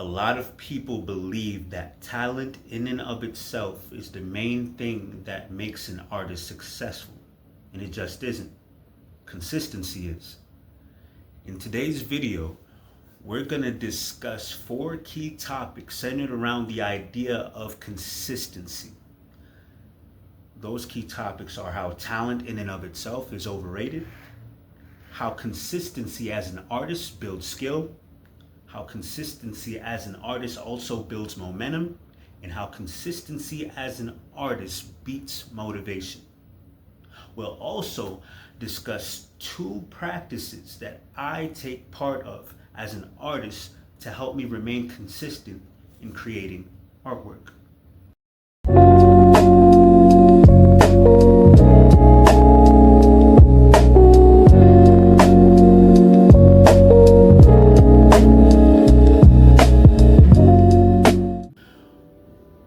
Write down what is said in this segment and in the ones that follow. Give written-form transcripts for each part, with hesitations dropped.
A lot of people believe that talent in and of itself is the main thing that makes an artist successful, and it just isn't. Consistency is. In today's video, we're going to discuss 4 key topics centered around the idea of consistency. Those key topics are how talent in and of itself is overrated, how consistency as an artist builds skill, how consistency as an artist also builds momentum, and how consistency as an artist beats motivation. We'll also discuss 2 practices that I take part of as an artist to help me remain consistent in creating artwork.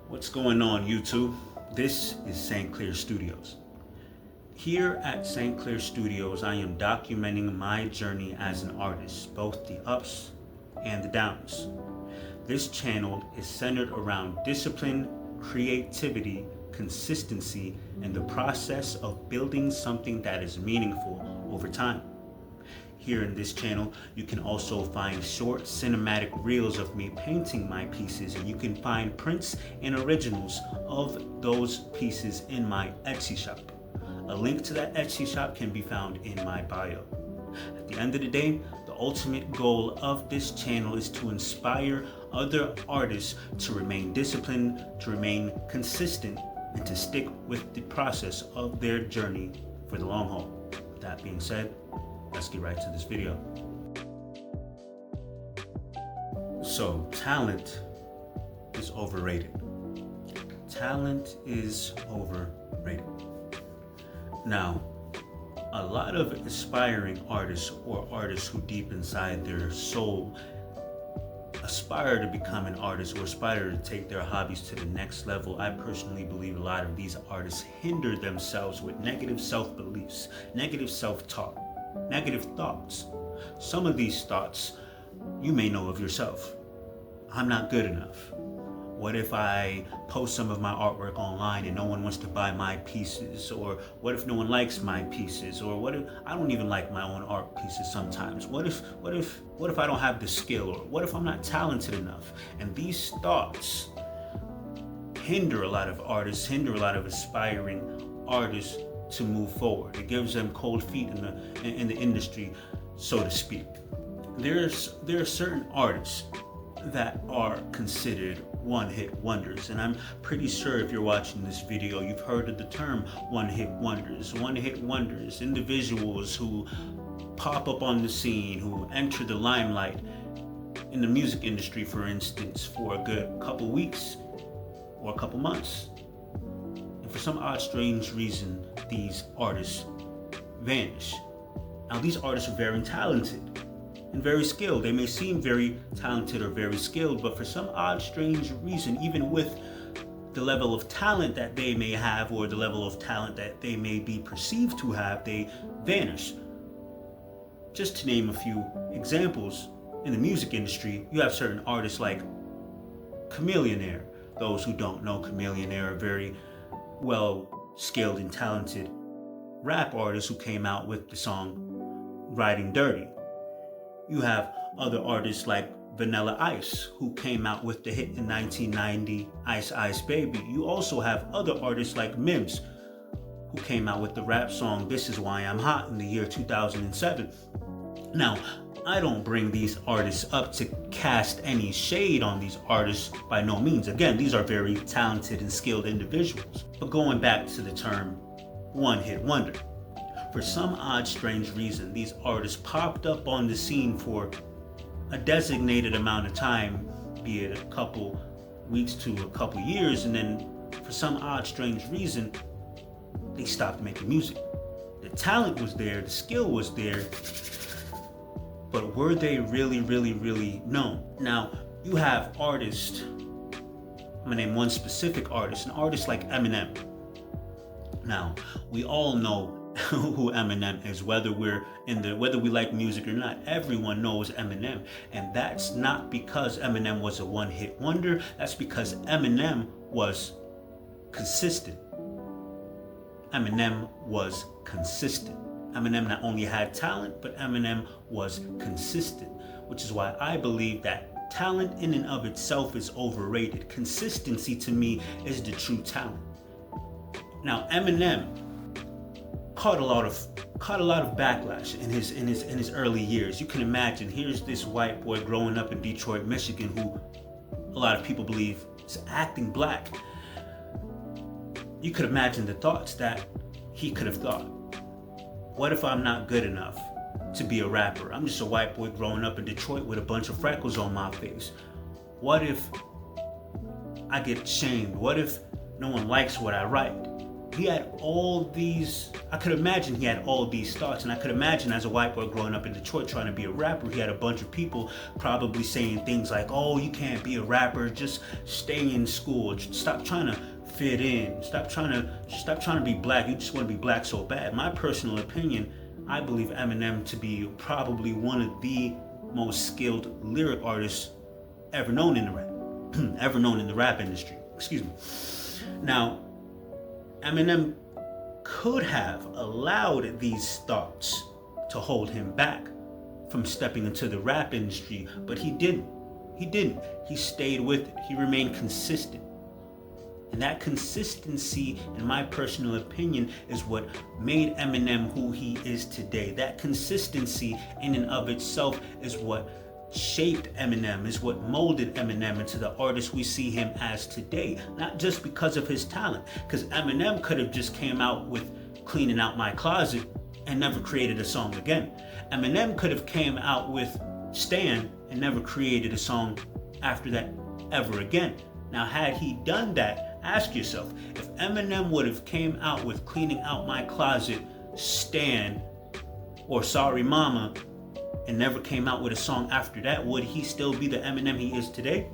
What's going on, YouTube? This is St.ClairStudios. Here at St.ClairStudios, I am documenting my journey as an artist, both the ups and the downs. This channel is centered around discipline, creativity, consistency, and the process of building something that is meaningful over time. Here in this channel, you can also find short cinematic reels of me painting my pieces, and you can find prints and originals of those pieces in my Etsy shop. A link to that Etsy shop can be found in my bio. At the end of the day, the ultimate goal of this channel is to inspire other artists to remain disciplined, to remain consistent, and to stick with the process of their journey for the long haul. With that being said, let's get right to this video. So, talent is overrated. Talent is overrated. Now, a lot of aspiring artists or artists who deep inside their soul aspire to become an artist or aspire to take their hobbies to the next level. I personally believe a lot of these artists hinder themselves with negative self-beliefs, negative self-talk, negative thoughts. Some of these thoughts you may know of yourself. I'm not good enough. What if I post some of my artwork online and no one wants to buy my pieces? Or what if no one likes my pieces? Or what if I don't even like my own art pieces sometimes? What if I don't have the skill? Or what if I'm not talented enough? And these thoughts hinder a lot of artists, hinder a lot of aspiring artists to move forward. It gives them cold feet in the industry, so to speak. There are certain artists that are considered one-hit wonders, and I'm pretty sure if you're watching this video, you've heard of the term one-hit wonders. One-hit wonders, individuals who pop up on the scene, who enter the limelight in the music industry, for instance, for a good couple weeks or a couple months. And for some odd, strange reason, these artists vanish. Now, these artists are very talented and very skilled. They may seem very talented or very skilled, but for some odd, strange reason, even with the level of talent that they may have or the level of talent that they may be perceived to have, they vanish. Just to name a few examples, in the music industry, you have certain artists like Chameleonaire. Those who don't know, Chameleonaire are very well skilled and talented rap artists who came out with the song Riding Dirty. You have other artists like Vanilla Ice, who came out with the hit in 1990, Ice Ice Baby. You also have other artists like Mims, who came out with the rap song This Is Why I'm Hot in the year 2007. Now, I don't bring these artists up to cast any shade on these artists by no means. Again, these are very talented and skilled individuals. But going back to the term one-hit wonder, for some odd, strange reason, these artists popped up on the scene for a designated amount of time, be it a couple weeks to a couple years, and then for some odd, strange reason, they stopped making music. The talent was there, the skill was there, but were they really, really, really known? Now, you have artists, I'm gonna name one specific artist, an artist like Eminem. Now, we all know who Eminem is, whether we like music or not. Everyone knows Eminem, and that's not because Eminem was a one-hit wonder. That's because Eminem was consistent. Eminem was consistent. Eminem not only had talent, but Eminem was consistent, which is why I believe that talent in and of itself is overrated. Consistency to me is the true talent. Now, Eminem caught a lot of backlash in his early years. You can imagine, here's this white boy growing up in Detroit, Michigan, who a lot of people believe is acting black. You could imagine the thoughts that he could have thought. What if I'm not good enough to be a rapper? I'm just a white boy growing up in Detroit with a bunch of freckles on my face. What if I get shamed? What if no one likes what I write? He had all these, I could imagine he had all these thoughts, and I could imagine as a white boy growing up in Detroit trying to be a rapper, he had a bunch of people probably saying things like, oh, you can't be a rapper, just stay in school, stop trying to fit in, stop trying to be black, you just want to be black so bad. My personal opinion, I believe Eminem to be probably one of the most skilled lyric artists ever known in the rap industry. Excuse me. Now, Eminem could have allowed these thoughts to hold him back from stepping into the rap industry, but he didn't. He stayed with it. He remained consistent. And that consistency, in my personal opinion, is what made Eminem who he is today. That consistency in and of itself is what shaped Eminem, is what molded Eminem into the artist we see him as today. Not just because of his talent, because Eminem could have just came out with Cleaning Out My Closet and never created a song again. Eminem could have came out with Stan and never created a song after that ever again. Now, had he done that, ask yourself, if Eminem would have came out with Cleaning Out My Closet, Stan, or Sorry Mama, and never came out with a song after that, would he still be the Eminem he is today?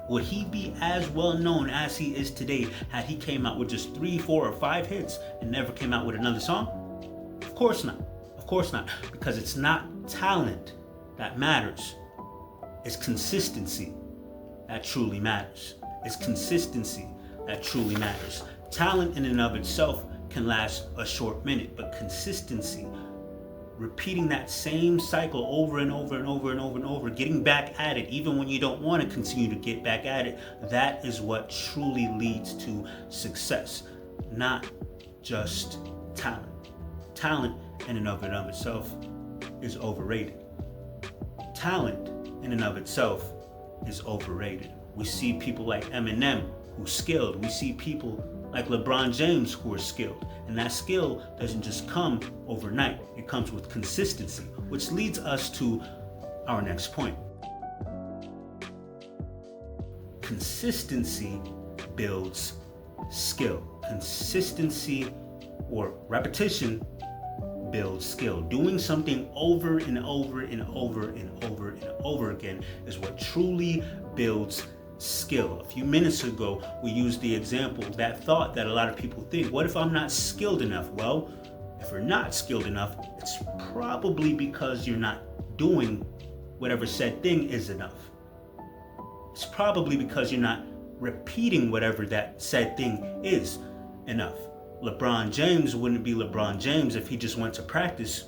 Would he be as well known as he is today had he came out with just 3, 4, or 5 hits and never came out with another song? Of course not. Of course not. Because it's not talent that matters. It's consistency that truly matters. It's consistency that truly matters. Talent in and of itself can last a short minute, but consistency, repeating that same cycle over and over and over and over and over, getting back at it even when you don't want to continue to get back at it, that is what truly leads to success, not just talent. Talent in and of itself is overrated. Talent in and of itself is overrated. We see people like Eminem who's skilled. We see people like LeBron James who are skilled. And that skill doesn't just come overnight. It comes with consistency, which leads us to our next point. Consistency builds skill. Consistency or repetition builds skill. Doing something over and over and over and over and over again is what truly builds skill. A few minutes ago, we used the example, that thought that a lot of people think, what if I'm not skilled enough? Well, if you're not skilled enough, it's probably because you're not doing whatever said thing is enough. It's probably because you're not repeating whatever that said thing is enough. LeBron James wouldn't be LeBron James if he just went to practice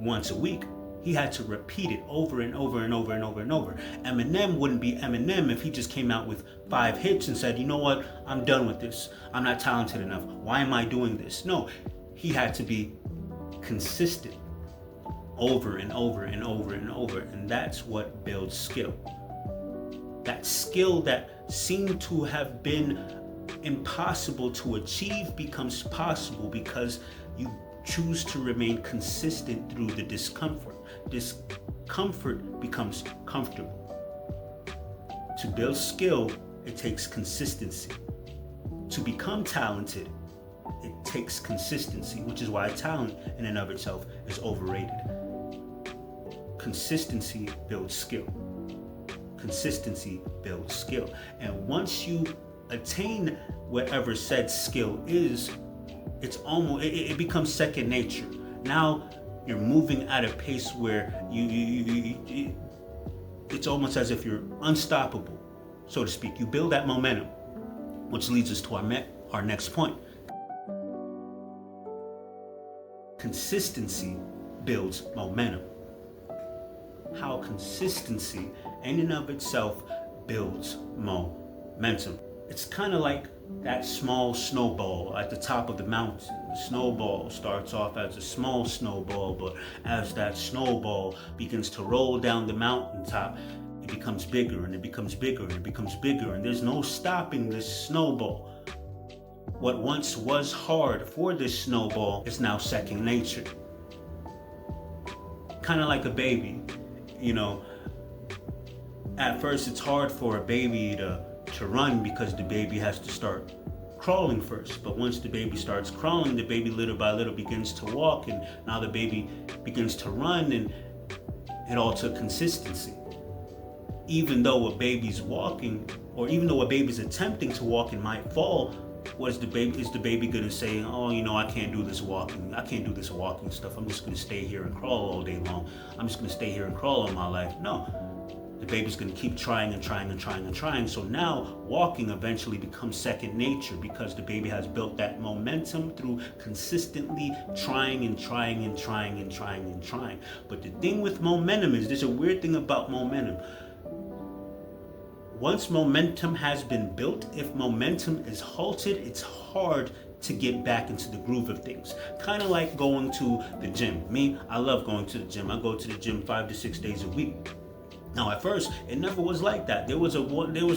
once a week. He had to repeat it over and over and over and over and over. Eminem wouldn't be Eminem if he just came out with 5 hits and said, you know what, I'm done with this. I'm not talented enough. Why am I doing this? No, he had to be consistent over and over and over and over. And that's what builds skill. That skill that seemed to have been impossible to achieve becomes possible because you choose to remain consistent through the discomfort. Discomfort becomes comfortable. To build skill, it takes consistency. To become talented, it takes consistency, which is why talent in and of itself is overrated. Consistency builds skill. Consistency builds skill. And once you attain whatever said skill is, it becomes second nature. Now you're moving at a pace where it's almost as if you're unstoppable, so to speak. You build that momentum, which leads us to our next point. Consistency builds momentum. How consistency in and of itself builds momentum. It's kind of like that small snowball at the top of the mountain. The snowball starts off as a small snowball, but as that snowball begins to roll down the mountaintop, it becomes bigger and it becomes bigger and it becomes bigger, and there's no stopping this snowball. What once was hard for this snowball is now second nature. Kind of like a baby, at first it's hard for a baby to run because the baby has to start crawling first. But once the baby starts crawling, the baby little by little begins to walk, and now the baby begins to run, and it all took consistency. Even though a baby's walking, or even though a baby's attempting to walk and might fall, is the baby gonna say, oh, I can't do this walking stuff. I'm just gonna stay here and crawl all day long. I'm just gonna stay here and crawl all my life. No. The baby's going to keep trying and trying and trying and trying. So now walking eventually becomes second nature because the baby has built that momentum through consistently trying and trying and trying and trying and trying. But the thing with momentum is, there's a weird thing about momentum. Once momentum has been built, if momentum is halted, it's hard to get back into the groove of things. Kind of like going to the gym. Me, I love going to the gym. I go to the gym 5 to 6 days a week. Now, at first, it never was like that. There was a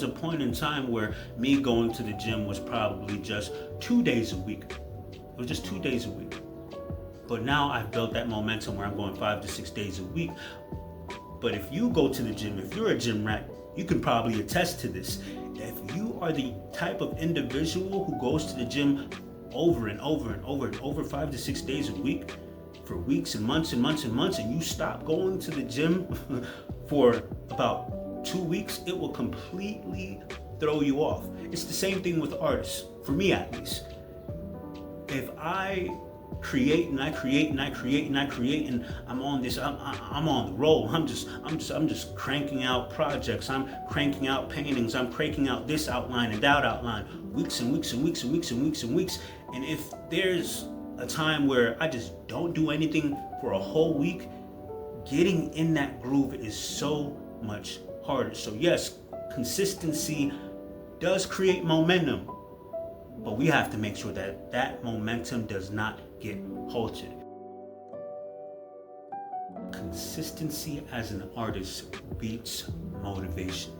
point in time where me going to the gym was probably just 2 days a week. It was just 2 days a week. But now I've built that momentum where I'm going 5 to 6 days a week. But if you go to the gym, if you're a gym rat, you can probably attest to this. If you are the type of individual who goes to the gym over and over and over and over 5 to 6 days a week, for weeks and months and months and months, and you stop going to the gym for about 2 weeks, it will completely throw you off. It's the same thing with artists, for me at least. If I create and I create and I create and I create and I'm on the roll. I'm just cranking out projects. I'm cranking out paintings. I'm cranking out this outline and that outline, weeks and weeks and weeks and weeks and weeks and weeks. And if there's a time where I just don't do anything for a whole week, getting in that groove is so much harder. So yes, consistency does create momentum, but we have to make sure that that momentum does not get halted. Consistency as an artist beats motivation.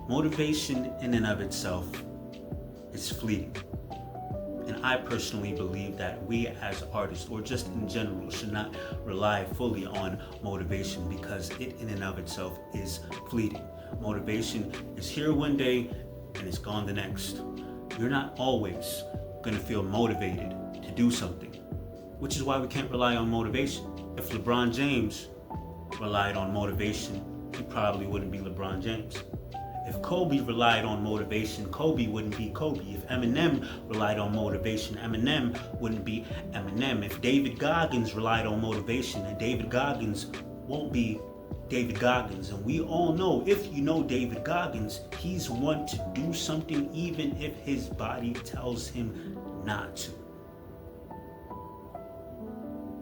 Motivation in and of itself is fleeting. And I personally believe that we as artists, or just in general, should not rely fully on motivation because it in and of itself is fleeting. Motivation is here one day and it's gone the next. You're not always going to feel motivated to do something, which is why we can't rely on motivation. If LeBron James relied on motivation, he probably wouldn't be LeBron James. If Kobe relied on motivation, Kobe wouldn't be Kobe. If Eminem relied on motivation, Eminem wouldn't be Eminem. If David Goggins relied on motivation, then David Goggins won't be David Goggins. And we all know, if you know David Goggins, he's one to do something even if his body tells him not to.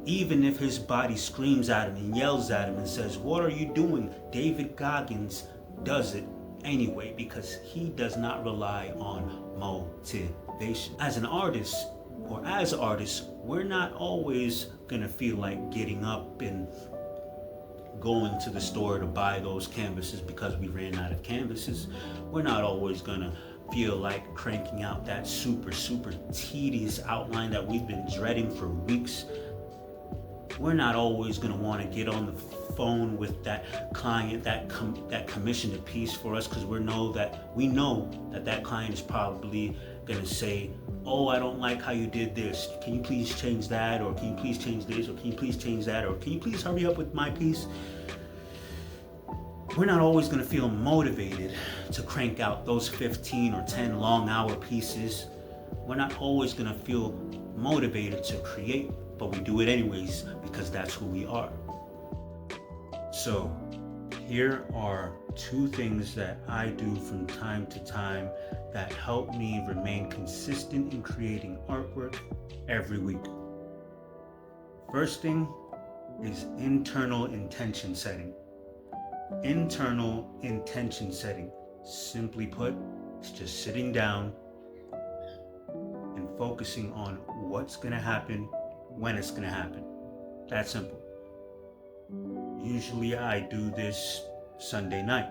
Even if his body screams at him and yells at him and says, "What are you doing?" David Goggins does it anyway because he does not rely on motivation. As an artist, or as artists, we're not always gonna feel like getting up and going to the store to buy those canvases because we ran out of canvases. We're not always gonna feel like cranking out that super tedious outline that we've been dreading for weeks. We're not always going to want to get on the phone with that client that commissioned a piece for us because we know that client is probably going to say, "Oh, I don't like how you did this. Can you please change that? Or can you please change this? Or can you please change that? Or can you please hurry up with my piece?" We're not always going to feel motivated to crank out those 15 or 10 long hour pieces We're not always going to feel motivated to create, but we do it anyways because that's who we are. So here are 2 things that I do from time to time that help me remain consistent in creating artwork every week. First thing is internal intention setting. Internal intention setting, simply put, is just sitting down and focusing on what's going to happen when it's going to happen. That simple. Usually I do this Sunday night.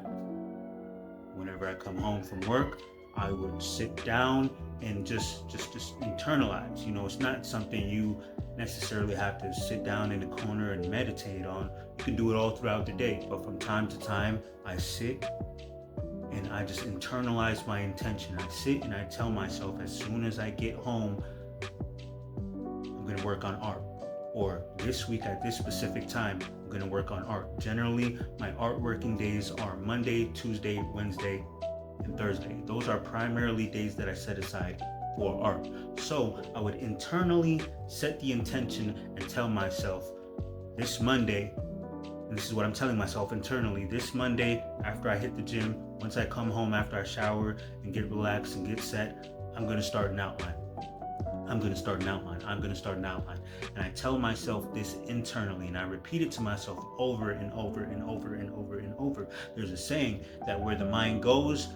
Whenever I come home from work, I would sit down and just internalize. It's not something you necessarily have to sit down in the corner and meditate on. You can do it all throughout the day, but from time to time, I sit and I just internalize my intention. I sit and I tell myself, as soon as I get home, I'm going to work on art. Or this week at this specific time, I'm going to work on art. Generally, my art working days are Monday, Tuesday, Wednesday, and Thursday. Those are primarily days that I set aside for art. So I would internally set the intention and tell myself, this Monday, and this is what I'm telling myself internally, this Monday after I hit the gym, once I come home after I shower and get relaxed and get set, I'm going to start an outline. I'm going to start an outline. I'm going to start an outline. And I tell myself this internally, and I repeat it to myself over and over and over and over and over. There's a saying that where the mind goes,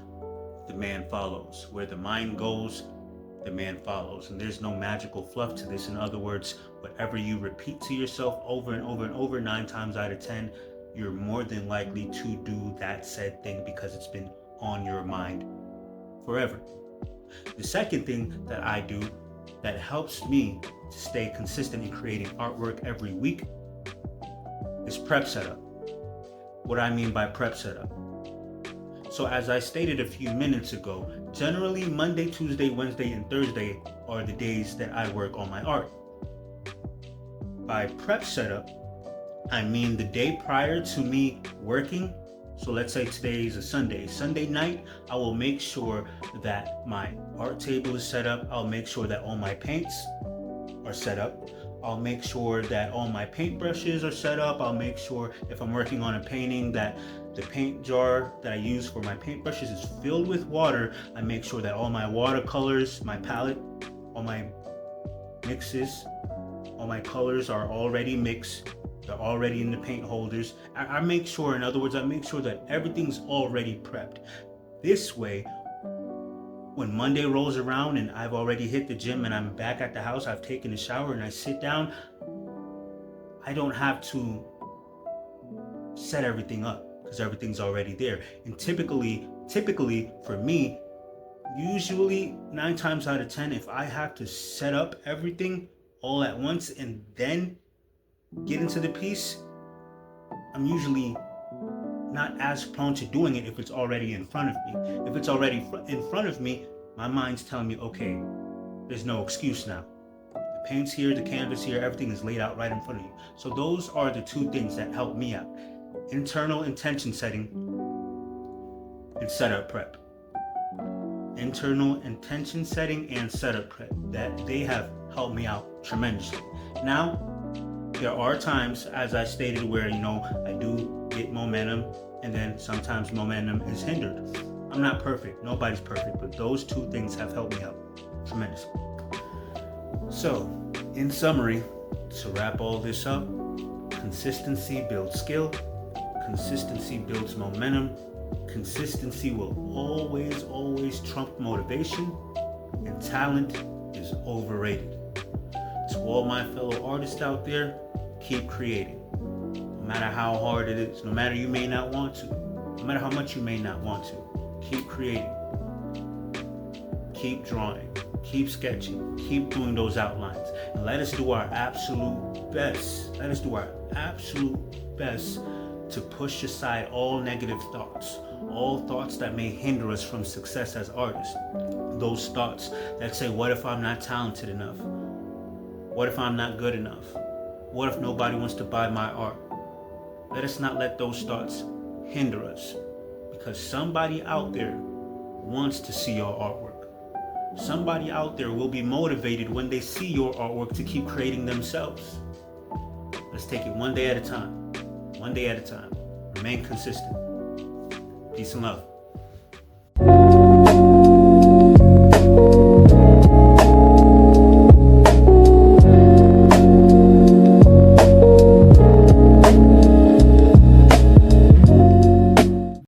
the man follows. Where the mind goes, the man follows. And there's no magical fluff to this. In other words, whatever you repeat to yourself over and over and over, 9 times out of 10, you're more than likely to do that said thing because it's been on your mind forever. The second thing that I do that helps me to stay consistent in creating artwork every week is prep setup. What I mean by prep setup. So as I stated a few minutes ago, generally Monday, Tuesday, Wednesday, and Thursday are the days that I work on my art. By prep setup, I mean the day prior to me working. So let's say today is a Sunday. Sunday night, I will make sure that my art table is set up. I'll make sure that all my paints are set up. I'll make sure that all my paintbrushes are set up. I'll make sure if I'm working on a painting that the paint jar that I use for my paintbrushes is filled with water. I make sure that all my watercolors, my palette, all my mixes, all my colors are already mixed. They're already in the paint holders. I make sure, in other words, I make sure that everything's already prepped. This way, when Monday rolls around and I've already hit the gym and I'm back at the house, I've taken a shower and I sit down, I don't have to set everything up because everything's already there. And typically for me, usually 9 times out of 10, if I have to set up everything all at once and then get into the piece, I'm usually not as prone to doing it if it's already in front of me. If it's already in front of me, my mind's telling me, okay, there's no excuse now. The paint's here, the canvas here, everything is laid out right in front of you. So those are the 2 things that help me out. Internal intention setting and setup prep. Internal intention setting and setup prep. That they have helped me out tremendously. Now, there are times, as I stated, where, I do get momentum and then sometimes momentum is hindered. I'm not perfect. Nobody's perfect, but those 2 things have helped me out tremendously. So, in summary, to wrap all this up, consistency builds skill. Consistency builds momentum. Consistency will always trump motivation, and talent is overrated. To all my fellow artists out there, keep creating. No matter how hard it is, no matter you may not want to, no matter how much you may not want to, keep creating. Keep drawing, keep sketching, keep doing those outlines. And let us do our absolute best. Let us do our absolute best to push aside all negative thoughts, all thoughts that may hinder us from success as artists. Those thoughts that say, what if I'm not talented enough? What if I'm not good enough? What if nobody wants to buy my art? Let us not let those thoughts hinder us, because somebody out there wants to see your artwork. Somebody out there will be motivated when they see your artwork to keep creating themselves. Let's take it one day at a time. One day at a time. Remain consistent. Peace and love.